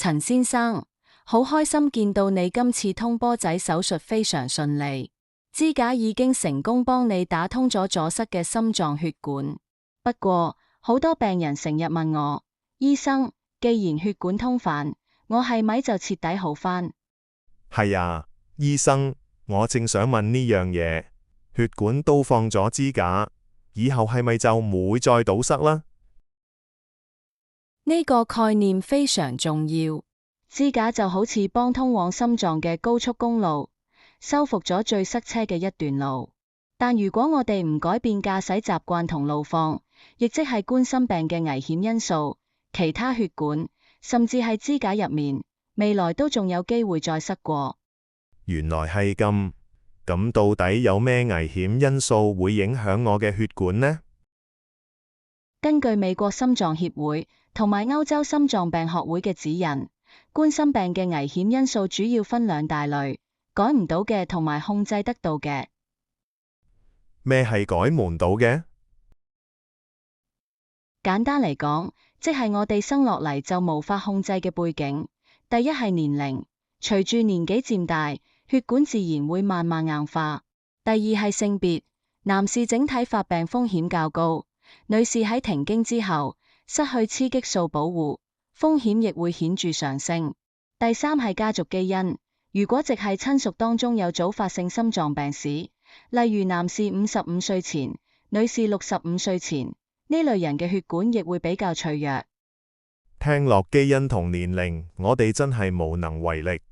陳先生，好開心見到你今次通波仔手術非常順利，支架已經成功幫你打通咗阻塞嘅心臟血管。不過，好多病人成日問我，醫生，既然血管通返，我係咪就徹底好返？係啊，醫生，我正想問呢樣嘢，血管都放咗支架，以後係咪就唔會再堵塞啦？呢個概念非常重要，支架就好似幫通往心臟嘅高速公路，修復咗最塞車嘅一段路。但如果我哋唔改變駕駛習慣同路況，亦即係冠心病嘅危險因素，其他血管，甚至係支架入面，未來都仲有機會再塞過。原來係咁，咁到底有咩危險因素會影響我嘅血管呢？根據美國心臟協會同埋歐洲心臟病學會嘅指引，冠心病嘅危險因素主要分兩大類，改唔到嘅同埋控制得到嘅。咩係改唔到嘅？簡單嚟講，即係我哋生落嚟就無法控制嘅背景。第一係年齡，隨住年紀漸大，血管自然會慢慢硬化。第二係性別，男士整體發病風險較高，女士喺停經之後，失去雌激素保護，風險亦會顯著上升。第三係家族基因，如果直系親屬當中有早發性心臟病史，例如男士55歲前，女士65歲前，呢類人嘅血管亦會比較脆弱。聽落基因同年齡，我哋真係無能為力。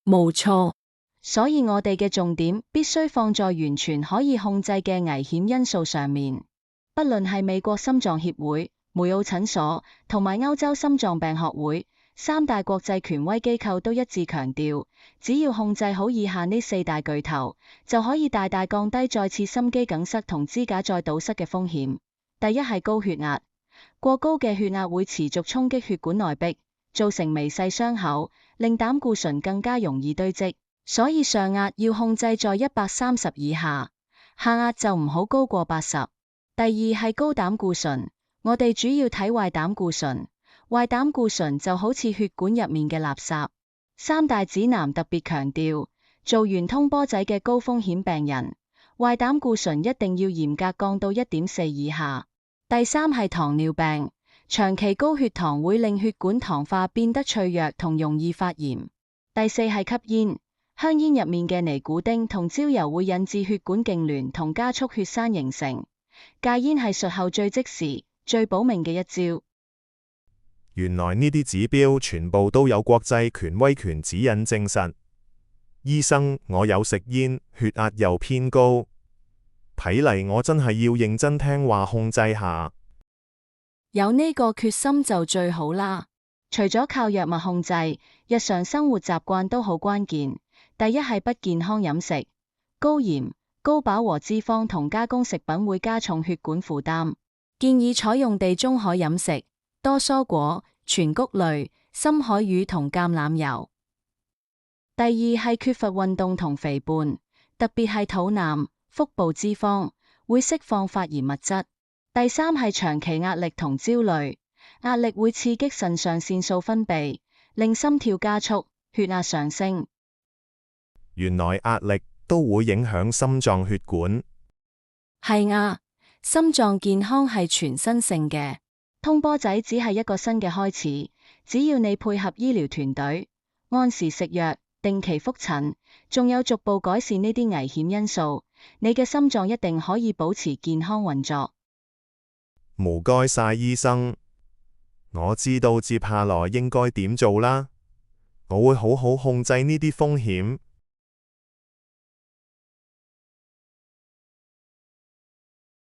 冇錯，所以我哋嘅重點必須放在完全可以控制嘅危險因素上面。不論係美國心臟協會、梅奧診所同埋歐洲心臟病學會，三大國際權威機構都一致強調，只要控制好以下呢四大巨頭，就可以大大降低再次心肌梗塞同支架再堵塞嘅風險。第一係高血壓，過高嘅血壓會持續衝擊血管內壁，造成微細傷口，令膽固醇更加容易堆積，所以上壓要控制在130以下，下壓就唔好高過80。第二係高膽固醇，我哋主要睇壞膽固醇，壞膽固醇就好似血管入面嘅垃圾。三大指南特別強調，做完通波仔嘅高風險病人，壞膽固醇一定要嚴格降到1.4以下。第三係糖尿病，長期高血糖會令血管糖化變得脆弱同容易發炎。第四係吸煙，香煙入面嘅尼古丁同焦油會引致血管痙攣同加速血栓形成。戒煙係術後最即時、最保命嘅一招。原來呢啲指標全部都有國際權威權指引證實。醫生，我有食煙，血壓又偏高，睇嚟我真係要認真聽話控制下。有呢個決心就最好啦。除咗靠藥物控制，日常生活習慣都好關鍵。第一係不健康飲食，高鹽、高飽和脂肪同加工食品會加重血管負擔，建議採用地中海飲食，多蔬果、全穀類、深海魚同橄欖油。第二係缺乏運動同肥胖，特別係肚腩、腹部脂肪會釋放發炎物質。第三係長期壓力同焦慮，壓力會刺激腎上腺素分泌，令心跳加速、血壓上升。原來壓力都會影響心臟血管。係啊，心臟健康係全身性嘅，通波仔只係一個新嘅開始。只要你配合醫療團隊，按時食藥，定期復診，仲有逐步改善呢啲危險因素，你嘅心臟一定可以保持健康運作。唔該晒醫生，我知道接下來應該點做啦。我會好好控制呢啲風險。